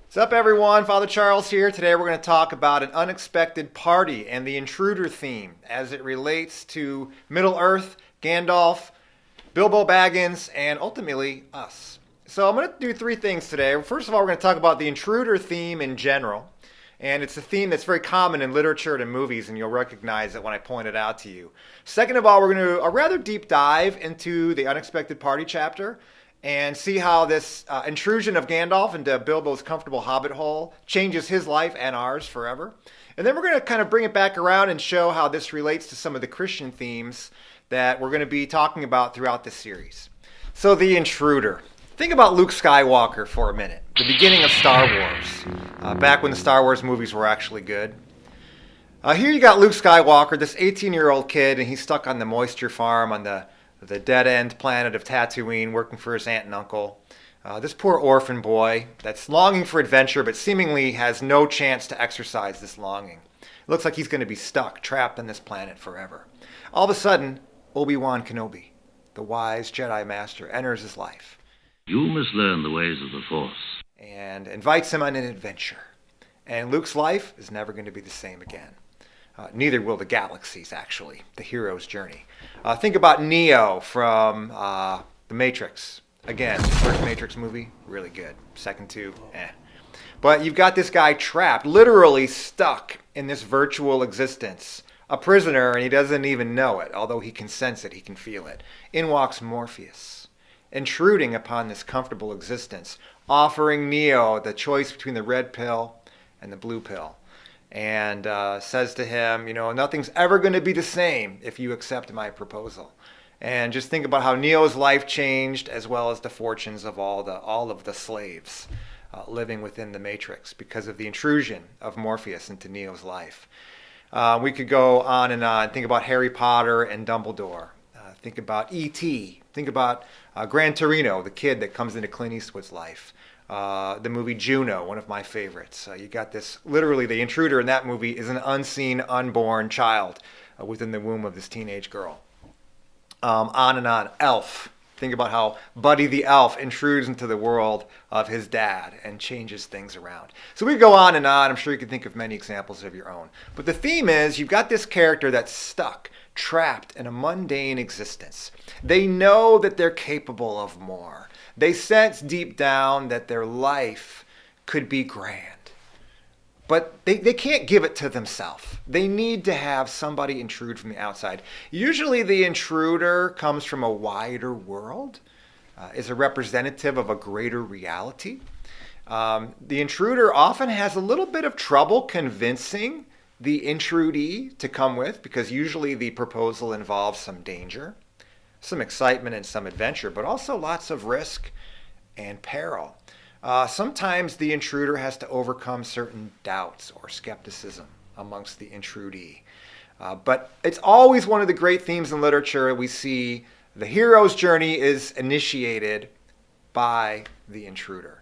What's up, everyone? Father Charles here. Today we're going to talk about an unexpected party and the intruder theme as it relates to Middle-earth, Gandalf, Bilbo Baggins, and ultimately us. So I'm going to do three things today. First of all, we're going to talk about the intruder theme in general. And it's a theme that's very common in literature and in movies, and you'll recognize it when I point it out to you. Second of all, we're going to do a rather deep dive into the unexpected party chapter and see how this intrusion of Gandalf into Bilbo's comfortable hobbit hole changes his life and ours forever. And then we're going to kind of bring it back around and show how this relates to some of the Christian themes that we're going to be talking about throughout this series. So the intruder. Think about Luke Skywalker for a minute. The beginning of Star Wars. Back when the Star Wars movies were actually good. Here you got Luke Skywalker, this 18-year-old kid, and he's stuck on the moisture farm on the dead-end planet of Tatooine, working for his aunt and uncle. This poor orphan boy that's longing for adventure, but seemingly has no chance to exercise this longing. It looks like he's going to be stuck, trapped on this planet forever. All of a sudden, Obi-Wan Kenobi, the wise Jedi Master, enters his life. You must learn the ways of the Force. And invites him on an adventure. And Luke's life is never going to be the same again. Neither will the galaxies, actually, the hero's journey. Think about Neo from The Matrix. Again, first Matrix movie, really good. Second two, eh. But you've got this guy trapped, literally stuck in this virtual existence. A prisoner, and he doesn't even know it, although he can sense it, he can feel it. In walks Morpheus, intruding upon this comfortable existence, offering Neo the choice between the red pill and the blue pill. And says to him, you know, nothing's ever going to be the same if you accept my proposal. And just think about how Neo's life changed, as well as the fortunes of all of the slaves living within the Matrix because of the intrusion of Morpheus into Neo's life. We could go on and on. Think about Harry Potter and Dumbledore. Think about E.T. Think about Gran Torino, the kid that comes into Clint Eastwood's life. The movie Juno, one of my favorites. You got this, literally the intruder in that movie is an unseen, unborn child within the womb of this teenage girl. On and on. Elf. Think about how Buddy the Elf intrudes into the world of his dad and changes things around. So we go on and on. I'm sure you can think of many examples of your own. But the theme is you've got this character that's stuck, trapped in a mundane existence. They know that they're capable of more. They sense deep down that their life could be grand. But they can't give it to themselves. They need to have somebody intrude from the outside. Usually the intruder comes from a wider world, is a representative of a greater reality. The intruder often has a little bit of trouble convincing the intrudee to come with, because usually the proposal involves some danger, some excitement and some adventure, but also lots of risk and peril. Sometimes the intruder has to overcome certain doubts or skepticism amongst the intrudee. But it's always one of the great themes in literature. We see the hero's journey is initiated by the intruder.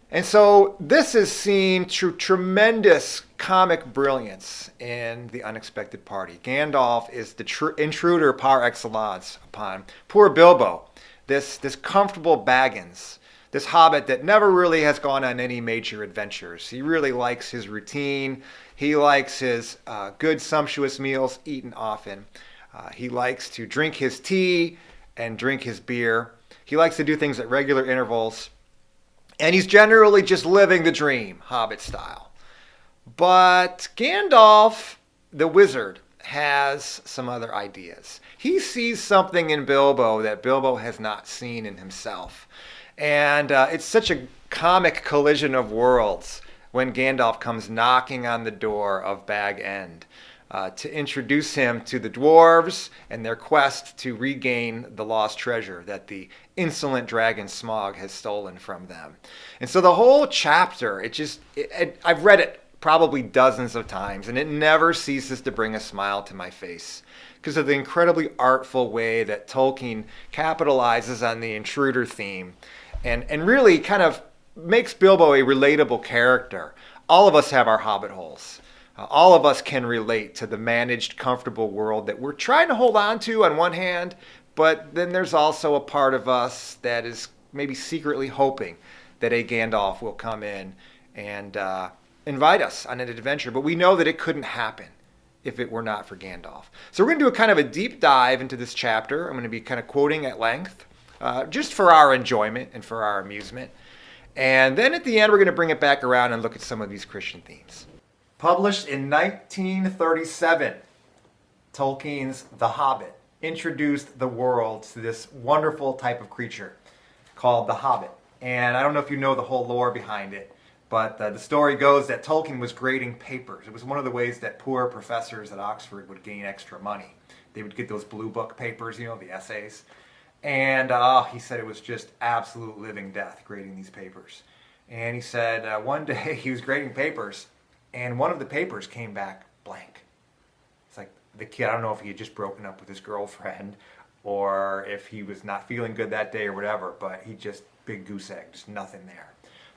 And so this is seen through tremendous comic brilliance in The Unexpected Party. Gandalf is the intruder par excellence upon poor Bilbo, this comfortable Baggins, this hobbit that never really has gone on any major adventures. He really likes his routine. He likes his good sumptuous meals eaten often. He likes to drink his tea and drink his beer. He likes to do things at regular intervals. And he's generally just living the dream, Hobbit style. But Gandalf, the wizard, has some other ideas. He sees something in Bilbo that Bilbo has not seen in himself. And it's such a comic collision of worlds when Gandalf comes knocking on the door of Bag End to introduce him to the dwarves and their quest to regain the lost treasure that the insolent dragon Smaug has stolen from them. And so the whole chapter, I've read it probably dozens of times, and it never ceases to bring a smile to my face because of the incredibly artful way that Tolkien capitalizes on the intruder theme and really kind of makes Bilbo a relatable character. All of us have our hobbit holes. All of us can relate to the managed, comfortable world that we're trying to hold on to on one hand, but then there's also a part of us that is maybe secretly hoping that a Gandalf will come in and invite us on an adventure. But we know that it couldn't happen if it were not for Gandalf. So we're going to do a kind of a deep dive into this chapter. I'm going to be kind of quoting at length, just for our enjoyment and for our amusement. And then at the end, we're going to bring it back around and look at some of these Christian themes. Published in 1937, Tolkien's The Hobbit introduced the world to this wonderful type of creature called the Hobbit. And I don't know if you know the whole lore behind it, but the story goes that Tolkien was grading papers. It was one of the ways that poor professors at Oxford would gain extra money. They would get those blue book papers, you know, the essays. And he said it was just absolute living death grading these papers. And he said one day he was grading papers, and one of the papers came back blank. It's like the kid, I don't know if he had just broken up with his girlfriend or if he was not feeling good that day or whatever, but he just, big goose egg, just nothing there.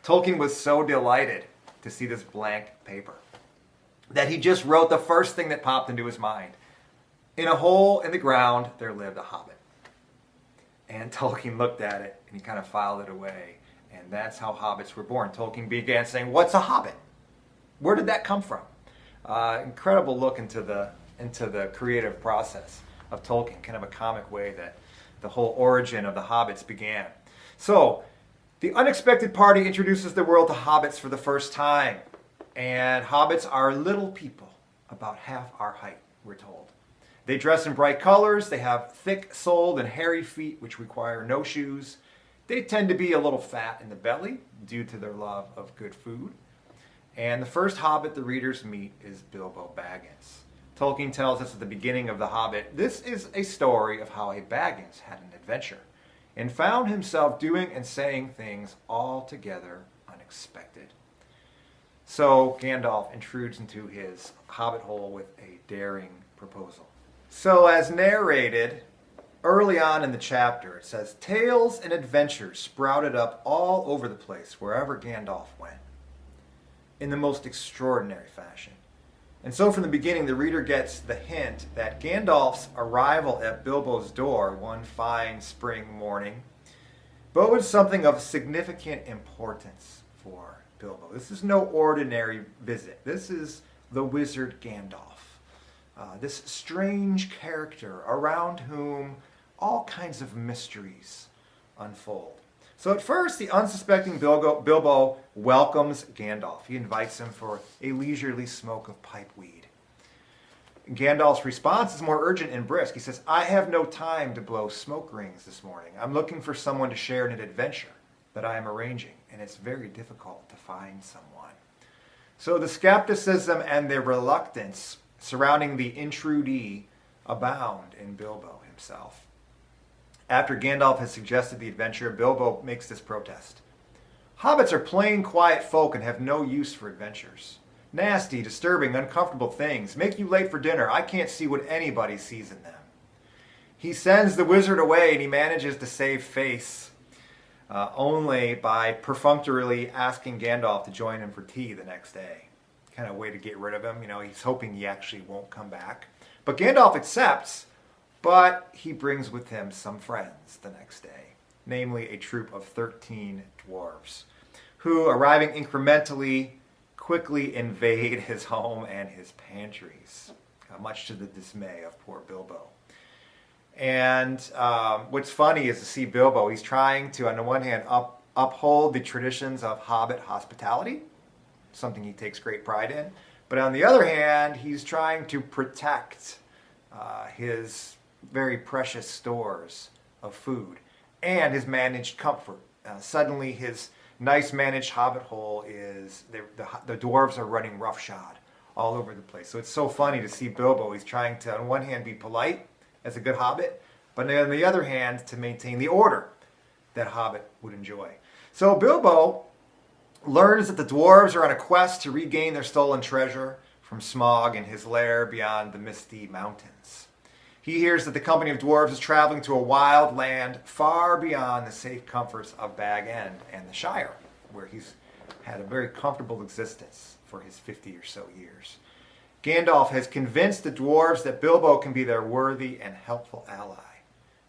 Tolkien was so delighted to see this blank paper that he just wrote the first thing that popped into his mind. In a hole in the ground, there lived a hobbit. And Tolkien looked at it and he kind of filed it away. And that's how hobbits were born. Tolkien began saying, "What's a hobbit? Where did that come from?" Incredible look into the creative process of Tolkien, kind of a comic way that the whole origin of the hobbits began. So, the unexpected party introduces the world to hobbits for the first time. And hobbits are little people, about half our height, we're told. They dress in bright colors, they have thick-soled and hairy feet which require no shoes. They tend to be a little fat in the belly due to their love of good food. And the first hobbit the readers meet is Bilbo Baggins. Tolkien tells us at the beginning of The Hobbit, this is a story of how a Baggins had an adventure and found himself doing and saying things altogether unexpected. So Gandalf intrudes into his hobbit hole with a daring proposal. So as narrated early on in the chapter, it says, tales and adventures sprouted up all over the place wherever Gandalf went, in the most extraordinary fashion. And so from the beginning, the reader gets the hint that Gandalf's arrival at Bilbo's door one fine spring morning bodes something of significant importance for Bilbo. This is no ordinary visit. This is the wizard Gandalf, this strange character around whom all kinds of mysteries unfold. So at first, the unsuspecting Bilbo welcomes Gandalf. He invites him for a leisurely smoke of pipeweed. Gandalf's response is more urgent and brisk. He says, I have no time to blow smoke rings this morning. I'm looking for someone to share in an adventure that I am arranging, and it's very difficult to find someone. So the skepticism and the reluctance surrounding the intrudee abound in Bilbo himself. After Gandalf has suggested the adventure, Bilbo makes this protest. Hobbits are plain, quiet folk and have no use for adventures. Nasty, disturbing, uncomfortable things. Make you late for dinner. I can't see what anybody sees in them. He sends the wizard away and he manages to save face only by perfunctorily asking Gandalf to join him for tea the next day. Kind of a way to get rid of him. You know, he's hoping he actually won't come back. But Gandalf accepts. But he brings with him some friends the next day, namely a troop of 13 dwarves, who, arriving incrementally, quickly invade his home and his pantries, much to the dismay of poor Bilbo. And what's funny is to see Bilbo. He's trying to, on the one hand, uphold the traditions of Hobbit hospitality, something he takes great pride in. But on the other hand, he's trying to protect his very precious stores of food and his managed comfort. Suddenly his nice managed hobbit hole is, the dwarves are running roughshod all over the place. So it's so funny to see Bilbo. He's trying to, on one hand, be polite as a good hobbit, but on the other hand, to maintain the order that hobbit would enjoy. So Bilbo learns that the dwarves are on a quest to regain their stolen treasure from Smaug in his lair beyond the misty mountains. He hears that the company of dwarves is traveling to a wild land far beyond the safe comforts of Bag End and the Shire, where he's had a very comfortable existence for his 50 or so years. Gandalf has convinced the dwarves that Bilbo can be their worthy and helpful ally,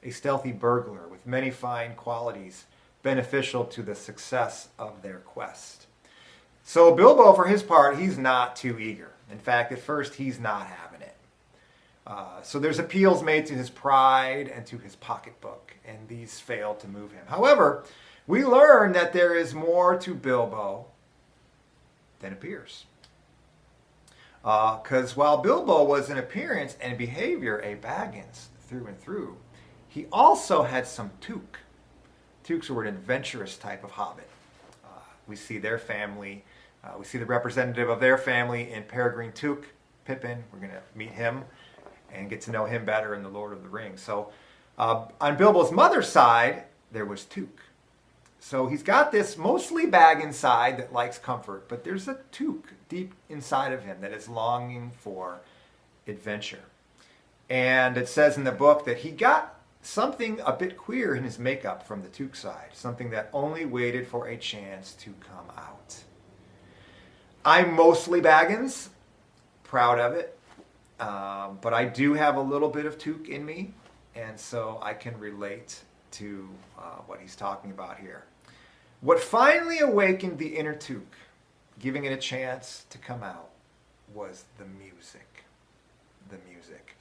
a stealthy burglar with many fine qualities beneficial to the success of their quest. So Bilbo, for his part, he's not too eager. In fact, at first, he's not having it. So there's appeals made to his pride and to his pocketbook, and these fail to move him. However, we learn that there is more to Bilbo than appears. Because while Bilbo was in appearance and behavior a Baggins through and through, he also had some took. Tooks were an adventurous type of hobbit. We see their family, we see the representative of their family in Peregrine Took, Pippin. We're going to meet him and get to know him better in The Lord of the Rings. So on Bilbo's mother's side, there was Took. So he's got this mostly Baggins side that likes comfort, but there's a Took deep inside of him that is longing for adventure. And it says in the book that he got something a bit queer in his makeup from the Took side, something that only waited for a chance to come out. I'm mostly Baggins, proud of it, but I do have a little bit of Took in me, and so I can relate to what he's talking about here. What finally awakened the inner Took, giving it a chance to come out, was the music. The music.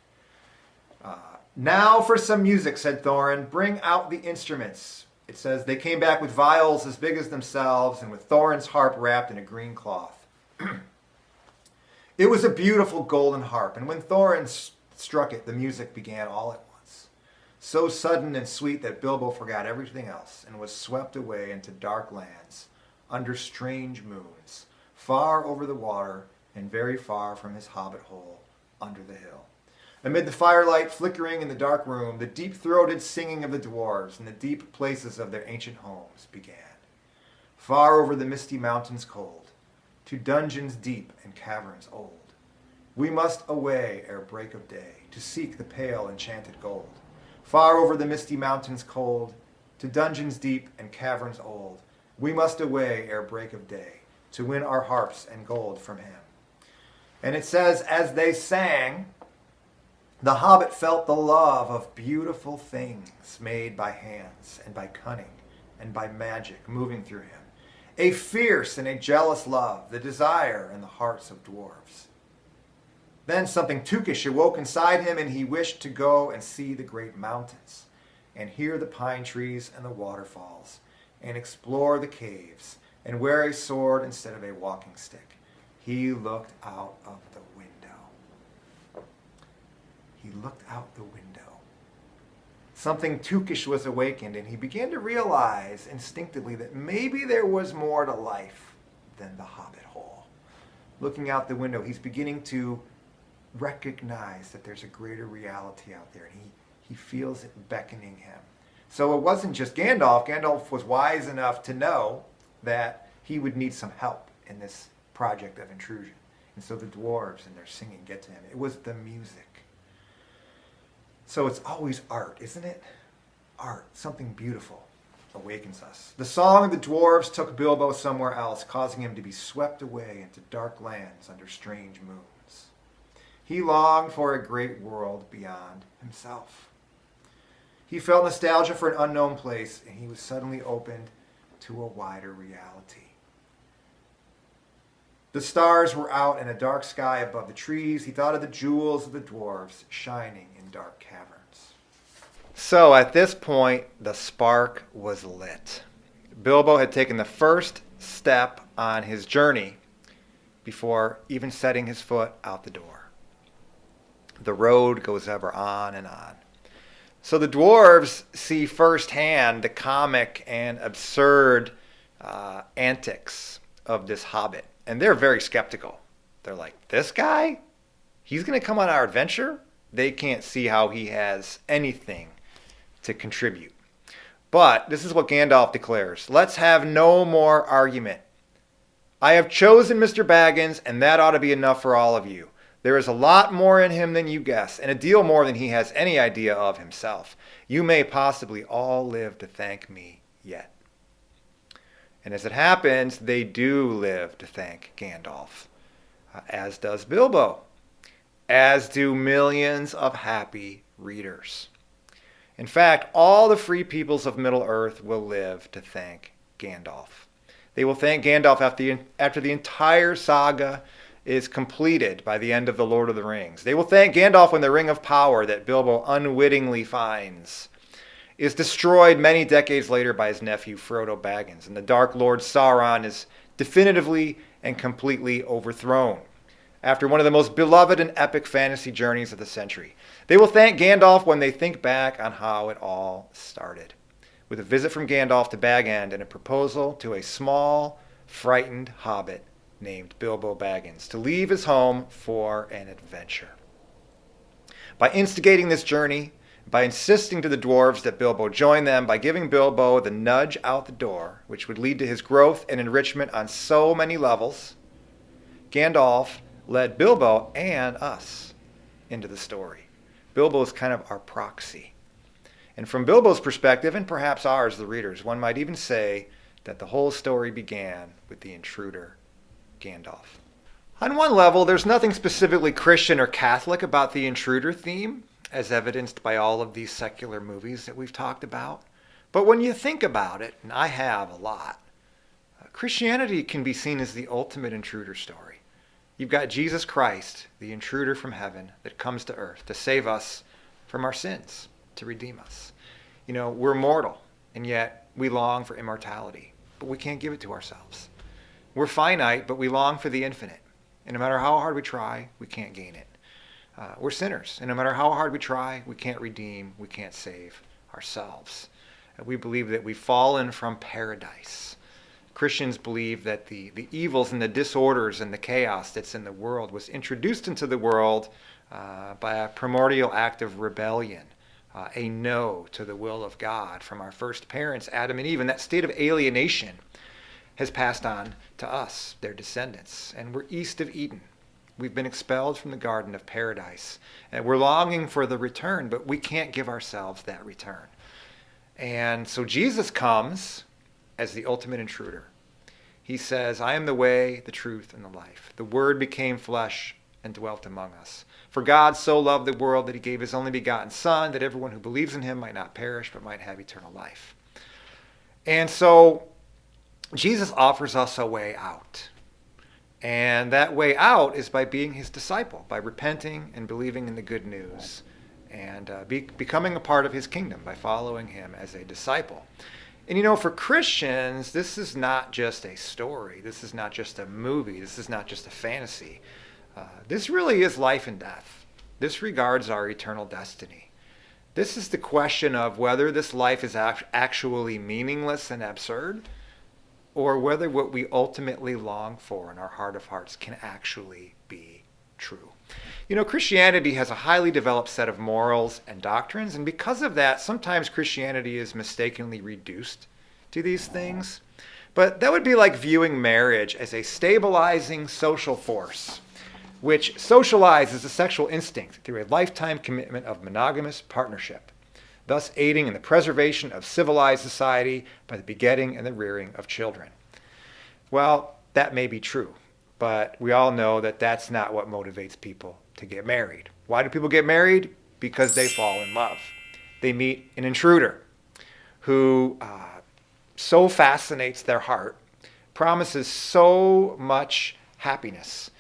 Now for some music, said Thorin. Bring out the instruments. It says they came back with viols as big as themselves and with Thorin's harp wrapped in a green cloth. It was a beautiful golden harp, and when Thorin struck it, the music began all at once. So sudden and sweet that Bilbo forgot everything else and was swept away into dark lands, under strange moons, far over the water and very far from his hobbit hole under the hill. Amid the firelight flickering in the dark room, the deep-throated singing of the dwarves in the deep places of their ancient homes began. Far over the misty mountains cold, to dungeons deep and caverns old, we must away ere break of day, to seek the pale enchanted gold. Far over the misty mountains cold, to dungeons deep and caverns old, we must away ere break of day, to win our harps and gold from him. And it says, as they sang, the hobbit felt the love of beautiful things made by hands and by cunning and by magic moving through him. A fierce and a jealous love, the desire in the hearts of dwarves. Then something Tookish awoke inside him, and he wished to go and see the great mountains, and hear the pine trees and the waterfalls, and explore the caves, and wear a sword instead of a walking stick. He looked out of the window. He looked out the window. Something Tookish was awakened, and he began to realize instinctively that maybe there was more to life than the hobbit hole. Looking out the window, he's beginning to recognize that there's a greater reality out there, and he feels it beckoning him. So it wasn't just Gandalf. Gandalf was wise enough to know that he would need some help in this project of intrusion. And so the dwarves and their singing get to him. It was the music. So it's always art, isn't it? Art, something beautiful, awakens us. The song of the dwarves took Bilbo somewhere else, causing him to be swept away into dark lands under strange moons. He longed for a great world beyond himself. He felt nostalgia for an unknown place, and he was suddenly opened to a wider reality. The stars were out in a dark sky above the trees. He thought of the jewels of the dwarves shining in dark caverns. So at this point, the spark was lit. Bilbo had taken the first step on his journey before even setting his foot out the door. The road goes ever on and on. So the dwarves see firsthand the comic and absurd antics of this hobbit. And they're very skeptical. They're like, this guy? He's going to come on our adventure? They can't see how he has anything to contribute. But this is what Gandalf declares. Let's have no more argument. I have chosen Mr. Baggins, and that ought to be enough for all of you. There is a lot more in him than you guess, and a deal more than he has any idea of himself. You may possibly all live to thank me yet. And as it happens, they do live to thank Gandalf, as does Bilbo, as do millions of happy readers. In fact, all the free peoples of Middle-earth will live to thank Gandalf. They will thank Gandalf after the entire saga is completed by the end of The Lord of the Rings. They will thank Gandalf when the Ring of Power that Bilbo unwittingly finds is destroyed many decades later by his nephew Frodo Baggins, and the Dark Lord Sauron is definitively and completely overthrown after one of the most beloved and epic fantasy journeys of the century. They will thank Gandalf when they think back on how it all started, with a visit from Gandalf to Bag End and a proposal to a small, frightened hobbit named Bilbo Baggins to leave his home for an adventure. By instigating this journey, by insisting to the dwarves that Bilbo join them, by giving Bilbo the nudge out the door, which would lead to his growth and enrichment on so many levels, Gandalf led Bilbo and us into the story. Bilbo is kind of our proxy. And from Bilbo's perspective, and perhaps ours, the readers, one might even say that the whole story began with the intruder, Gandalf. On one level, there's nothing specifically Christian or Catholic about the intruder theme, as evidenced by all of these secular movies that we've talked about. But when you think about it, and I have a lot, Christianity can be seen as the ultimate intruder story. You've got Jesus Christ, the intruder from heaven that comes to earth to save us from our sins, to redeem us. You know, we're mortal, and yet we long for immortality, but we can't give it to ourselves. We're finite, but we long for the infinite. And no matter how hard we try, we can't gain it. We're sinners, and no matter how hard we try, we can't redeem, we can't save ourselves. We believe that we've fallen from paradise. Christians believe that the evils and the disorders and the chaos that's in the world was introduced into the world by a primordial act of rebellion, a no to the will of God from our first parents, Adam and Eve. And that state of alienation has passed on to us, their descendants. And we're east of Eden. We've been expelled from the Garden of Paradise. And we're longing for the return, but we can't give ourselves that return. And so Jesus comes as the ultimate intruder. He says, I am the way, the truth, and the life. The Word became flesh and dwelt among us. For God so loved the world that he gave his only begotten Son, that everyone who believes in him might not perish, but might have eternal life. And so Jesus offers us a way out. And that way out is by being his disciple, by repenting and believing in the good news, and becoming a part of his kingdom by following him as a disciple. And you know, for Christians, this is not just a story. This is not just a movie. This is not just a fantasy. This really is life and death. This regards our eternal destiny. This is the question of whether this life is actually meaningless and absurd, or whether what we ultimately long for in our heart of hearts can actually be true. You know, Christianity has a highly developed set of morals and doctrines, and because of that, sometimes Christianity is mistakenly reduced to these things. But that would be like viewing marriage as a stabilizing social force, which socializes the sexual instinct through a lifetime commitment of monogamous partnership, thus aiding in the preservation of civilized society by the begetting and the rearing of children. Well, that may be true, but we all know that that's not what motivates people to get married. Why do people get married? Because they fall in love. They meet an intruder who so fascinates their heart, promises so much happiness,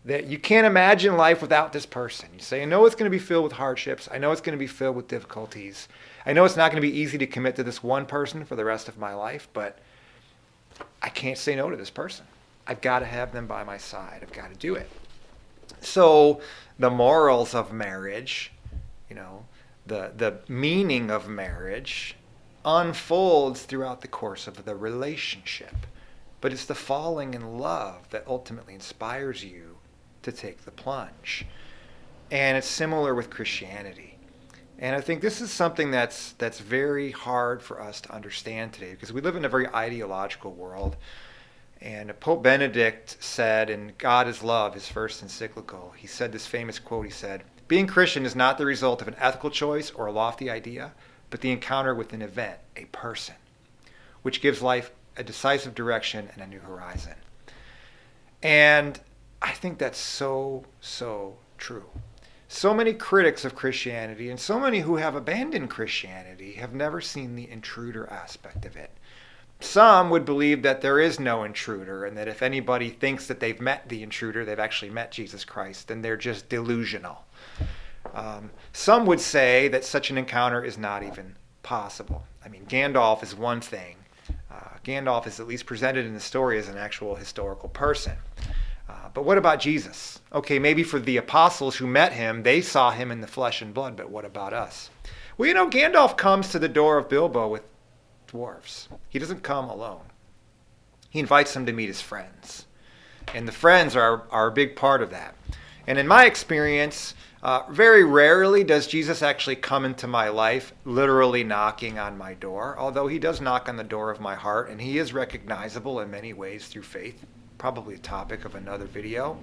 that you can't imagine life without this person. You say, I know it's going to be filled with hardships. I know it's going to be filled with difficulties. I know it's not going to be easy to commit to this one person for the rest of my life, but I can't say no to this person. I've got to have them by my side. I've got to do it. So the morals of marriage, you know, the meaning of marriage unfolds throughout the course of the relationship. But it's the falling in love that ultimately inspires you to take the plunge. And it's similar with Christianity. And I think this is something that's very hard for us to understand today, because we live in a very ideological world. And Pope Benedict said in God is Love, his first encyclical, he said this famous quote, he said, being Christian is not the result of an ethical choice or a lofty idea, but the encounter with an event, a person, which gives life a decisive direction and a new horizon. And I think that's so, so true. So many critics of Christianity and so many who have abandoned Christianity have never seen the intruder aspect of it. Some would believe that there is no intruder and that if anybody thinks that they've met the intruder, they've actually met Jesus Christ, and they're just delusional. Some would say that such an encounter is not even possible. I mean, Gandalf is one thing. Gandalf is at least presented in the story as an actual historical person. But what about Jesus? Okay, maybe for the apostles who met him, they saw him in the flesh and blood, but what about us? Well, you know, Gandalf comes to the door of Bilbo with dwarves. He doesn't come alone. He invites them to meet his friends. And the friends are a big part of that. And in my experience, very rarely does Jesus actually come into my life literally knocking on my door, although he does knock on the door of my heart, and he is recognizable in many ways through faith, probably a topic of another video.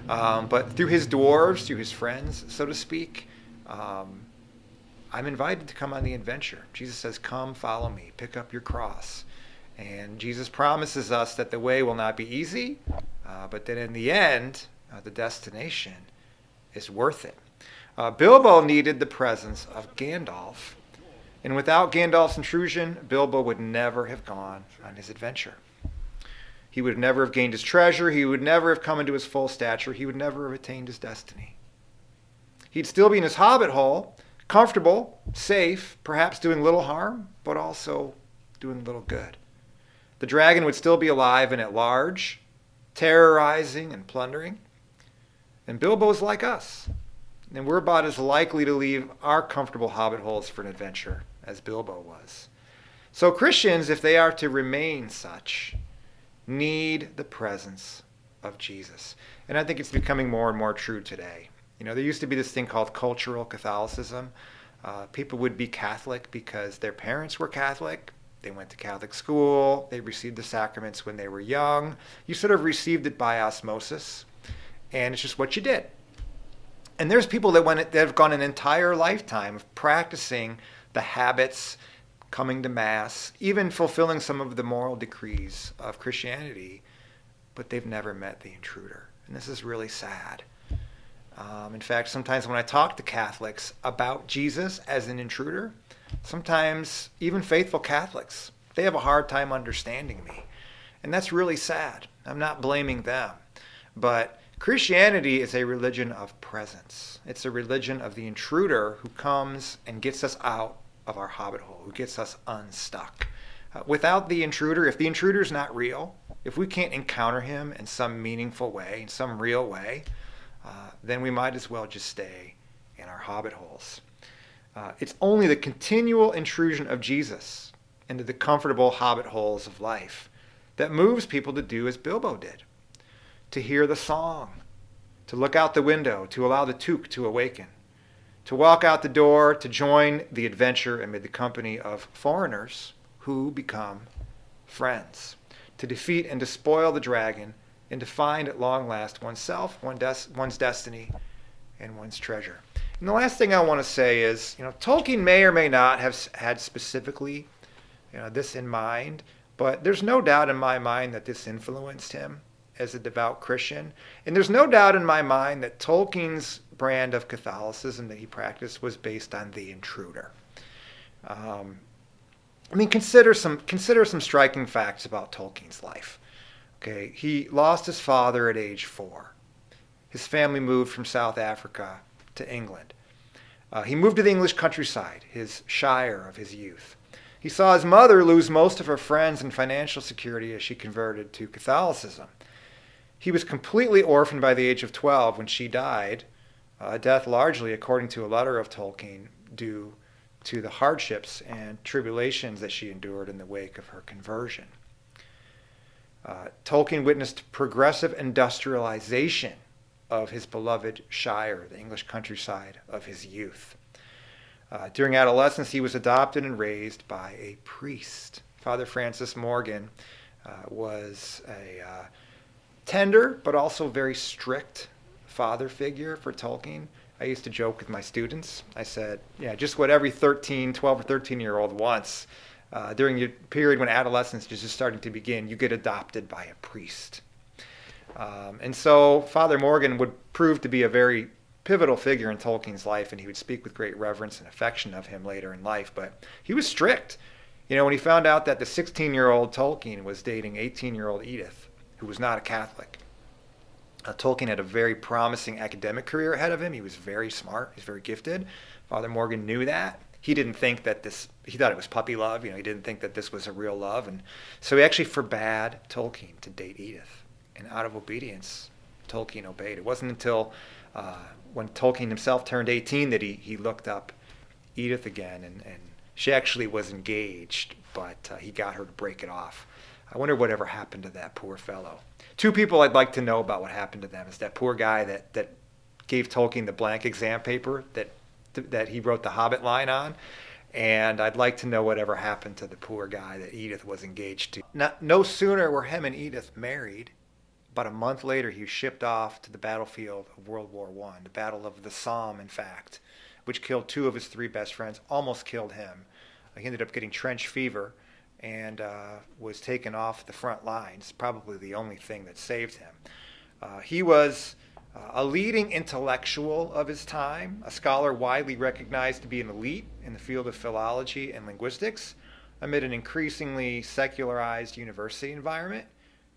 But through his dwarves, through his friends, so to speak, I'm invited to come on the adventure. Jesus says, come, follow me, pick up your cross. And Jesus promises us that the way will not be easy, but that in the end, the destination is worth it. Bilbo needed the presence of Gandalf. And without Gandalf's intrusion, Bilbo would never have gone on his adventure. He would never have gained his treasure. He would never have come into his full stature. He would never have attained his destiny. He'd still be in his hobbit hole, comfortable, safe, perhaps doing little harm, but also doing little good. The dragon would still be alive and at large, terrorizing and plundering. And Bilbo is like us. And we're about as likely to leave our comfortable hobbit holes for an adventure as Bilbo was. So Christians, if they are to remain such, need the presence of Jesus. And I think it's becoming more and more true today. You know, there used to be this thing called cultural Catholicism. People would be Catholic because their parents were Catholic. They went to Catholic school. They received the sacraments when they were young. You sort of received it by osmosis. And it's just what you did. And there's people that have gone an entire lifetime of practicing the habits, coming to Mass, even fulfilling some of the moral decrees of Christianity, but they've never met the intruder. And this is really sad. In fact, sometimes when I talk to Catholics about Jesus as an intruder, sometimes even faithful Catholics, they have a hard time understanding me. And that's really sad. I'm not blaming them. But Christianity is a religion of presence. It's a religion of the intruder who comes and gets us out of our hobbit hole, who gets us unstuck. Without the intruder, if the intruder is not real, if we can't encounter him in some meaningful way, in some real way, then we might as well just stay in our hobbit holes. It's only the continual intrusion of Jesus into the comfortable hobbit holes of life that moves people to do as Bilbo did, to hear the song, to look out the window, to allow the toque to awaken, to walk out the door, to join the adventure amid the company of foreigners who become friends, to defeat and despoil the dragon, and to find at long last oneself, one's destiny, and one's treasure. And the last thing I want to say is, Tolkien may or may not have had specifically this in mind, but there's no doubt in my mind that this influenced him as a devout Christian. And there's no doubt in my mind that Tolkien's brand of Catholicism that he practiced was based on the intruder. Consider some striking facts about Tolkien's life. Okay, he lost his father at age 4. His family moved from South Africa to England. He moved to the English countryside, his shire of his youth. He saw his mother lose most of her friends and financial security as she converted to Catholicism. He was completely orphaned by the age of 12 when she died, a death largely, according to a letter of Tolkien, due to the hardships and tribulations that she endured in the wake of her conversion. Tolkien witnessed progressive industrialization of his beloved shire, the English countryside of his youth. During adolescence, he was adopted and raised by a priest. Father Francis Morgan was a tender but also very strict father figure for Tolkien. I used to joke with my students. I said, just what every 12 or 13-year-old wants. During your period when adolescence is just starting to begin, you get adopted by a priest. And so Father Morgan would prove to be a very pivotal figure in Tolkien's life, and he would speak with great reverence and affection of him later in life. But he was strict. When he found out that the 16-year-old Tolkien was dating 18-year-old Edith, who was not a Catholic. Tolkien had a very promising academic career ahead of him. He was very smart. He's very gifted. Father Morgan knew that. He didn't think that he thought it was puppy love. He didn't think that this was a real love. And so he actually forbade Tolkien to date Edith. And out of obedience, Tolkien obeyed. It wasn't until when Tolkien himself turned 18 that he looked up Edith again. And she actually was engaged, but he got her to break it off. I wonder whatever happened to that poor fellow. Two people I'd like to know about what happened to them is that poor guy that gave Tolkien the blank exam paper that he wrote the Hobbit line on, and I'd like to know whatever happened to the poor guy that Edith was engaged to. No sooner were him and Edith married, but a month later he was shipped off to the battlefield of World War I, the Battle of the Somme, in fact, which killed two of his three best friends, almost killed him. He ended up getting trench fever and was taken off the front lines, probably the only thing that saved him. He was a leading intellectual of his time, a scholar widely recognized to be an elite in the field of philology and linguistics, amid an increasingly secularized university environment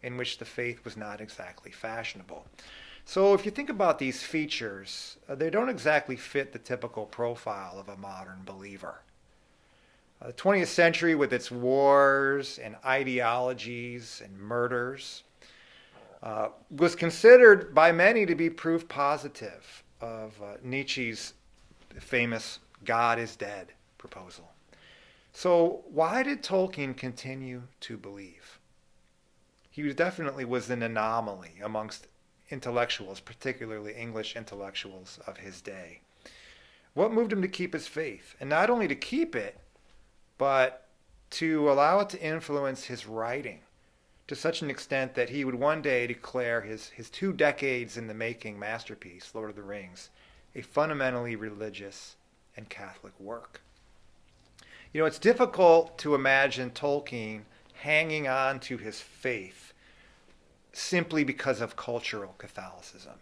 in which the faith was not exactly fashionable. So if you think about these features, they don't exactly fit the typical profile of a modern believer. The 20th century, with its wars and ideologies and murders, was considered by many to be proof positive of Nietzsche's famous God is dead proposal. So why did Tolkien continue to believe? He definitely was an anomaly amongst intellectuals, particularly English intellectuals of his day. What moved him to keep his faith? And not only to keep it, but to allow it to influence his writing to such an extent that he would one day declare his 2 decades in the making masterpiece, Lord of the Rings, a fundamentally religious and Catholic work. It's difficult to imagine Tolkien hanging on to his faith simply because of cultural Catholicism.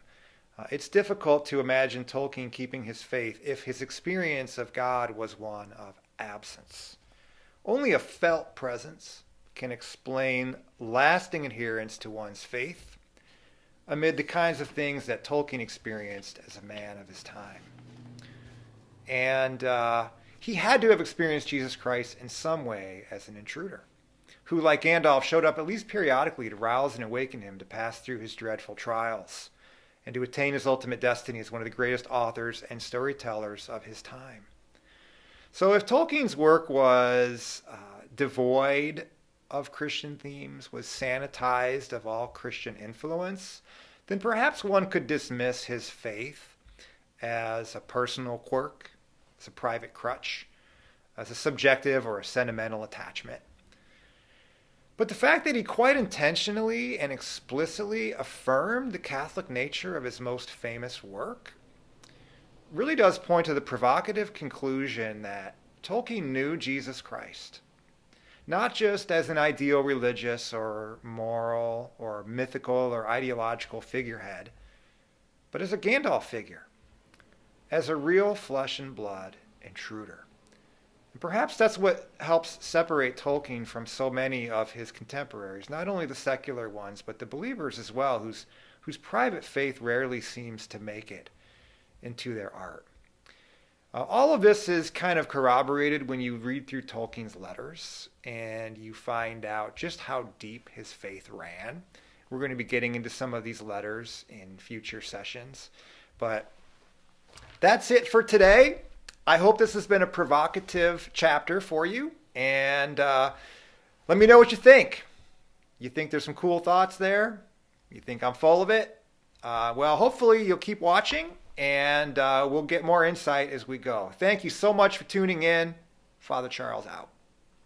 It's difficult to imagine Tolkien keeping his faith if his experience of God was one of absence. Only a felt presence can explain lasting adherence to one's faith amid the kinds of things that Tolkien experienced as a man of his time. And he had to have experienced Jesus Christ in some way as an intruder, who, like Gandalf, showed up at least periodically to rouse and awaken him to pass through his dreadful trials and to attain his ultimate destiny as one of the greatest authors and storytellers of his time. So if Tolkien's work was devoid of Christian themes, was sanitized of all Christian influence, then perhaps one could dismiss his faith as a personal quirk, as a private crutch, as a subjective or a sentimental attachment. But the fact that he quite intentionally and explicitly affirmed the Catholic nature of his most famous work really does point to the provocative conclusion that Tolkien knew Jesus Christ, not just as an ideal religious or moral or mythical or ideological figurehead, but as a Gandalf figure, as a real flesh and blood intruder. And perhaps that's what helps separate Tolkien from so many of his contemporaries, not only the secular ones, but the believers as well, whose private faith rarely seems to make it into their art. All of this is kind of corroborated when you read through Tolkien's letters and you find out just how deep his faith ran. We're going to be getting into some of these letters in future sessions. But that's it for today. I hope this has been a provocative chapter for you. And let me know what you think. You think there's some cool thoughts there? You think I'm full of it? Well, hopefully you'll keep watching. And we'll get more insight as we go. Thank you so much for tuning in. Father Charles out.